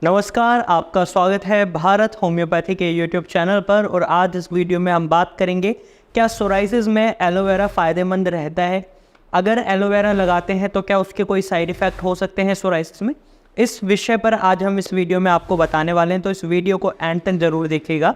नमस्कार, आपका स्वागत है भारत होम्योपैथी के यूट्यूब चैनल पर। और आज इस वीडियो में हम बात करेंगे क्या सोराइसिस में एलोवेरा फ़ायदेमंद रहता है। अगर एलोवेरा लगाते हैं तो क्या उसके कोई साइड इफ़ेक्ट हो सकते हैं सोराइसिस में। इस विषय पर आज हम इस वीडियो में आपको बताने वाले हैं, तो इस वीडियो को एंड तक ज़रूर देखिएगा।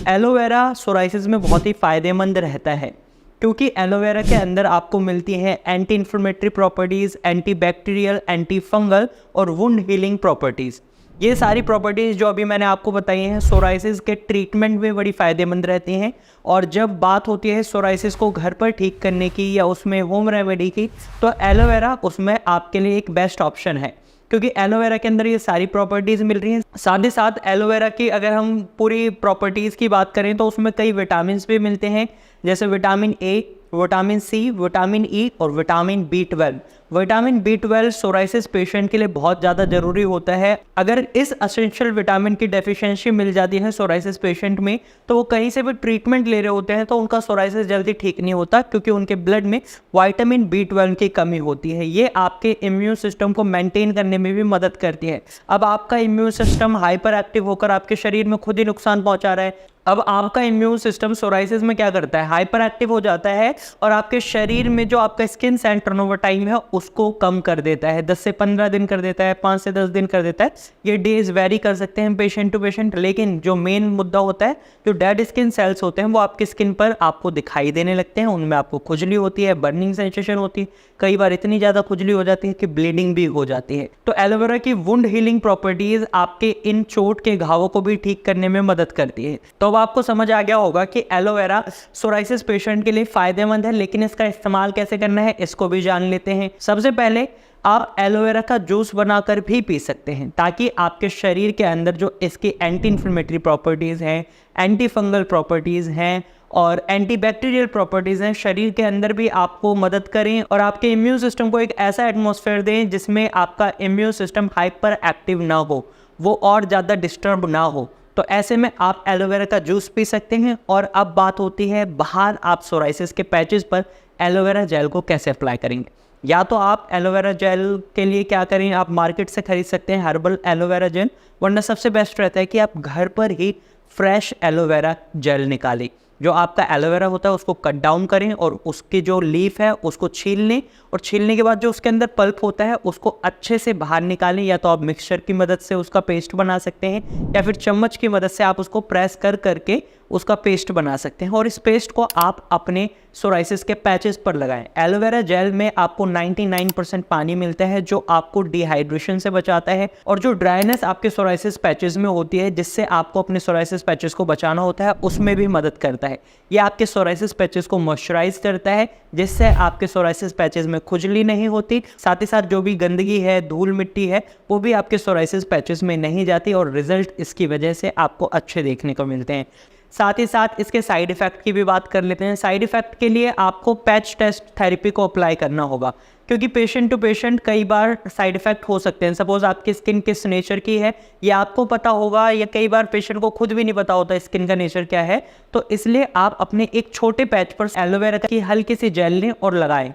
एलोवेरा सोराइसिस में बहुत ही फ़ायदेमंद रहता है क्योंकि एलोवेरा के अंदर आपको मिलती हैं anti inflammatory properties, anti bacterial, anti fungal और वुंड हीलिंग प्रॉपर्टीज़। ये सारी प्रॉपर्टीज़ जो अभी मैंने आपको बताई हैं सोराइसिस के ट्रीटमेंट में बड़ी फ़ायदेमंद रहती हैं। और जब बात होती है सोराइसिस को घर पर ठीक करने की या उसमें होम रेमेडी की, तो एलोवेरा उसमें आपके लिए एक बेस्ट ऑप्शन है क्योंकि एलोवेरा के अंदर ये सारी प्रॉपर्टीज़ मिल रही हैं। साथ ही साथ एलोवेरा की अगर हम पूरी प्रॉपर्टीज़ की बात करें तो उसमें कई विटामिन भी मिलते हैं, जैसे vitamin A, vitamin C, vitamin E और vitamin B12। Vitamin B12 psoriasis patient के लिए बहुत ज़्यादा ज़रूरी होता है। अगर इस एसेंशियल विटामिन की डेफिशिएंसी मिल जाती है सोराइसिस पेशेंट में, तो वो कहीं से भी ट्रीटमेंट ले रहे होते हैं तो उनका सोराइसिस जल्दी ठीक नहीं होता क्योंकि उनके ब्लड में विटामिन B12 की कमी होती है। ये आपके इम्यून सिस्टम को मेंटेन करने में भी मदद करती है। अब आपका इम्यून सिस्टम हाइपर एक्टिव होकर आपके शरीर में खुद ही नुकसान पहुँचा रहा है। अब आपका इम्यून सिस्टम सोराइसिस में क्या करता है, हाइपर एक्टिव हो जाता है और आपके शरीर में जो आपका स्किन सेल टर्नओवर टाइम है उसको कम कर देता है। 10 से 15 दिन कर देता है, 5 से 10 दिन कर देता है। ये डेज वेरी कर सकते हैं पेशेंट टू पेशेंट, लेकिन जो मेन मुद्दा होता है, जो डेड स्किन सेल्स होते हैं वो आपकी स्किन पर आपको दिखाई देने लगते हैं। उनमें आपको खुजली होती है, बर्निंग सेंसेशन होती है, कई बार इतनी ज़्यादा खुजली हो जाती है कि ब्लीडिंग भी हो जाती है। तो एलोवेरा की वुंड हीलिंग प्रॉपर्टीज़ आपके इन चोट के घावों को भी ठीक करने में मदद करती है। तो अब आपको समझ आ गया होगा कि एलोवेरा सोराइसिस पेशेंट के लिए फ़ायदेमंद है, लेकिन इसका इस्तेमाल कैसे करना है इसको भी जान लेते हैं। सबसे पहले आप एलोवेरा का जूस बनाकर भी पी सकते हैं ताकि आपके शरीर के अंदर जो इसकी एंटी इन्फ्लेमेटरी प्रॉपर्टीज़ हैं, एंटी फंगल प्रॉपर्टीज़ हैं और एंटी बैक्टीरियल प्रॉपर्टीज़ हैं, शरीर के अंदर भी आपको मदद करें और आपके इम्यून सिस्टम को एक ऐसा एटमॉस्फेयर दें जिसमें आपका इम्यून सिस्टम हाइपर एक्टिव ना हो, वो और ज़्यादा डिस्टर्ब ना हो। तो ऐसे में आप एलोवेरा का जूस पी सकते हैं। और अब बात होती है बाहर आप सोराइसिस के पैचेस पर एलोवेरा जेल को कैसे अप्लाई करेंगे। या तो आप एलोवेरा जेल के लिए क्या करें, आप मार्केट से खरीद सकते हैं हर्बल एलोवेरा जेल, वरना सबसे बेस्ट रहता है कि आप घर पर ही फ्रेश एलोवेरा जेल निकालें। जो आपका एलोवेरा होता है उसको कट डाउन करें और उसकी जो लीफ है उसको छील लें और छीलने के बाद जो उसके अंदर पल्प होता है उसको अच्छे से बाहर निकालें। या तो आप मिक्सचर की मदद से उसका पेस्ट बना सकते हैं या फिर चम्मच की मदद से आप उसको प्रेस कर करके उसका पेस्ट बना सकते हैं और इस पेस्ट को आप अपने सोराइसिस के पैचेस पर लगाएं। एलोवेरा जेल में आपको 99% पानी मिलता है जो आपको डिहाइड्रेशन से बचाता है और जो ड्राइनेस आपके सोराइसिस पैचेस में होती है जिससे आपको अपने सोराइसिस पैचेस को बचाना होता है उसमें भी मदद करता है। ये आपके सोराइसिस पैचेस को मॉइस्चराइज करता है जिससे आपके सोराइसिस पैचेस में खुजली नहीं होती। साथ ही साथ जो भी गंदगी है, धूल मिट्टी है, वो भी आपके सोराइसिस पैचेस में नहीं जाती और रिजल्ट इसकी वजह से आपको अच्छे देखने को मिलते हैं। साथ ही साथ इसके साइड इफ़ेक्ट की भी बात कर लेते हैं। साइड इफ़ेक्ट के लिए आपको पैच टेस्ट थेरेपी को अप्लाई करना होगा क्योंकि पेशेंट टू पेशेंट कई बार साइड इफ़ेक्ट हो सकते हैं। सपोज़ आपकी स्किन किस नेचर की है ये आपको पता होगा या कई बार पेशेंट को खुद भी नहीं पता होता स्किन का नेचर क्या है, तो इसलिए आप अपने एक छोटे पैच पर एलोवेरा की हल्की सी जेल लें और लगाएं।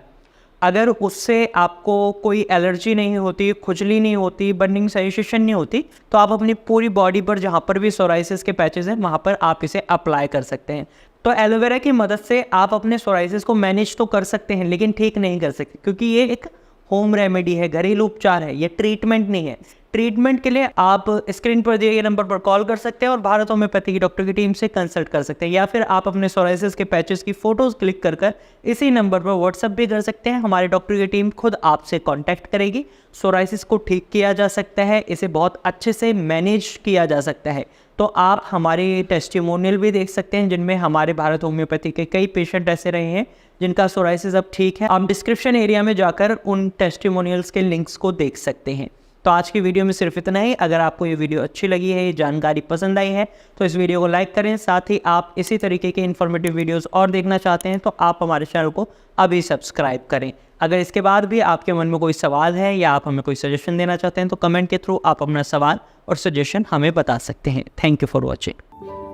अगर उससे आपको कोई एलर्जी नहीं होती, खुजली नहीं होती, बर्निंग सेंसेशन नहीं होती, तो आप अपनी पूरी बॉडी पर जहाँ पर भी सोराइसिस के पैचेस हैं वहाँ पर आप इसे अप्लाई कर सकते हैं। तो एलोवेरा की मदद से आप अपने सोराइसिस को मैनेज तो कर सकते हैं लेकिन ठीक नहीं कर सकते क्योंकि ये एक होम रेमेडी है, घरेलू उपचार है, ये ट्रीटमेंट नहीं है। ट्रीटमेंट के लिए आप स्क्रीन पर दिए गए नंबर पर कॉल कर सकते हैं और भारत होम्योपैथी की डॉक्टर की टीम से कंसल्ट कर सकते हैं या फिर आप अपने सोराइसिस के पैचेस की फ़ोटोज़ क्लिक कर इसी नंबर पर व्हाट्सअप भी कर सकते हैं। हमारे डॉक्टर की टीम खुद आपसे कांटेक्ट करेगी। सोराइसिस को ठीक किया जा सकता है, इसे बहुत अच्छे से मैनेज किया जा सकता है। तो आप हमारे टेस्टिमोनियल भी देख सकते हैं जिनमें हमारे भारत होम्योपैथी के कई पेशेंट ऐसे रहे हैं जिनका सोराइसिस अब ठीक है। आप डिस्क्रिप्शन एरिया में जाकर उन टेस्टिमोनियल्स के लिंक्स को देख सकते हैं। तो आज की वीडियो में सिर्फ इतना ही। अगर आपको ये वीडियो अच्छी लगी है, ये जानकारी पसंद आई है, तो इस वीडियो को लाइक करें। साथ ही आप इसी तरीके के इन्फॉर्मेटिव वीडियोस और देखना चाहते हैं तो आप हमारे चैनल को अभी सब्सक्राइब करें। अगर इसके बाद भी आपके मन में कोई सवाल है या आप हमें कोई सजेशन देना चाहते हैं तो कमेंट के थ्रू आप अपना सवाल और सजेशन हमें बता सकते हैं। Thank you for watching.